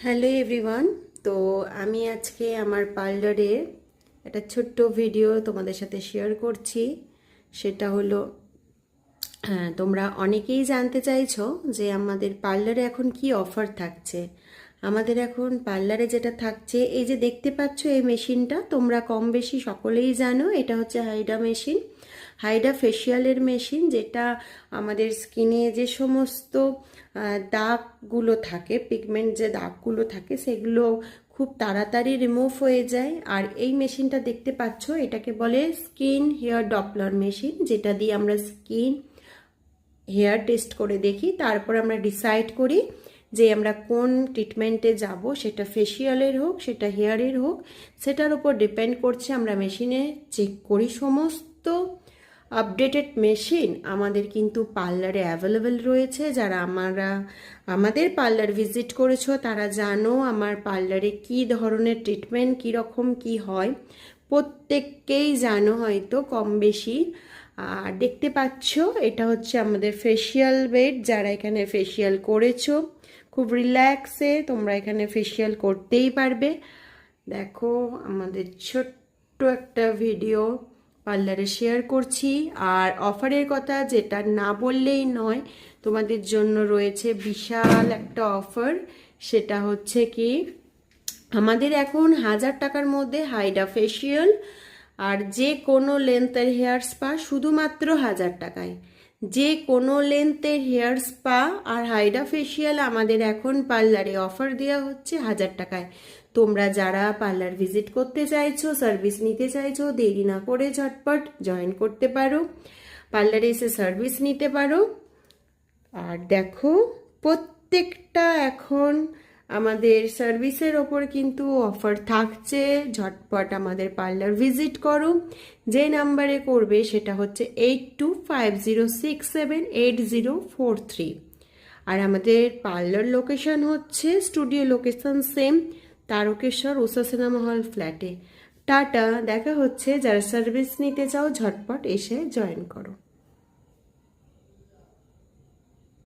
Hello everyone. তো আমি আজকে আমার পার্লারে একটা ছোট্ট ভিডিও তোমাদের সাথে শেয়ার করছি। সেটা হলো, তোমরা অনেকেই জানতে চাইছো যে আমাদের পার্লারে এখন কি অফার থাকছে। আমাদের এখন পার্লারে যেটা থাকছে, এই যে দেখতে পাচ্ছ এই মেশিনটা, তোমরা কম বেশি সকলেই জানো এটা হচ্ছে হাইডা মেশিন। হাইডা ফেসিয়ালের মেশিন, যেটা আমাদের স্কিনে যে সমস্ত দাগগুলো থাকে, পিগমেন্ট যে দাগগুলো থাকে, সেগুলো খুব তাড়াতাড়ি রিমুভ হয়ে যায়। আর এই মেশিনটা দেখতে পাচ্ছ, এটাকে বলে স্কিন হেয়ার ডপলার মেশিন, যেটা দিয়ে আমরা স্কিন হেয়ার টেস্ট করে দেখি, তারপর আমরা ডিসাইড করি যে আমরা কোন ট্রিটমেন্টে যাব, সেটা ফেসিয়ালের হোক, সেটা হেয়ারের হোক, সেটার উপর ডিপেন্ড করছে। আমরা মেশিনে চেক করি। সমস্ত আপডেটেড মেশিন আমাদের কিন্তু পার্লারে অ্যাভেলেবেল রয়েছে। যারা আমাদের পার্লার ভিজিট করেছো তারা জানো আমার পার্লারে কি ধরনের ট্রিটমেন্ট, কীরকম কি হয়, প্রত্যেককেই জানো হয়তো কম বেশি। আর দেখতে পাচ্ছ এটা হচ্ছে আমাদের ফেসিয়াল বেড। যারা এখানে ফেসিয়াল করেছো, খুব রিল্যাক্সে তোমরা এখানে ফেসিয়াল করতেই পারবে। দেখো, আমাদের ছোট্ট একটা ভিডিও পার্লারে শেয়ার করছি। আর অফারের কথা যেটা না বললেই নয়, তোমাদের জন্য রয়েছে বিশাল একটা অফার। সেটা হচ্ছে কি, আমাদের এখন 1000 টাকার মধ্যে হাইডা ফেসিয়াল আর যে কোনো লেন্থের হেয়ার স্পা শুধুমাত্র 1000 টাকায়। যে কোনো লেন্থের হেয়ার স্পা আর হাইডা ফেসিয়াল আমাদের এখন পার্লারে অফার দেওয়া হচ্ছে 1000 টাকায়। তোমরা যারা পার্লার ভিজিট করতে চাইছো, সার্ভিস নিতে চাইছো, দেরি না করে ঝটপট জয়েন করতে পারো, পার্লারে এসে সার্ভিস নিতে পারো। আর দেখো, প্রত্যেকটা এখন আমাদের সার্ভিসের ওপর কিন্তু অফার থাকছে। ঝটপট আমাদের পার্লার ভিজিট করো। যে নাম্বারে করবে সেটা হচ্ছে 8250678043। আর আমাদের পার্লার লোকেশন হচ্ছে স্টুডিও লোকেশন সেম, তারকেশ্বর উষা সিনেমা হল ফ্ল্যাটে। টাটা, দেখা হচ্ছে। যারা সার্ভিস নিতে চাও ঝটপট এসে জয়েন করো।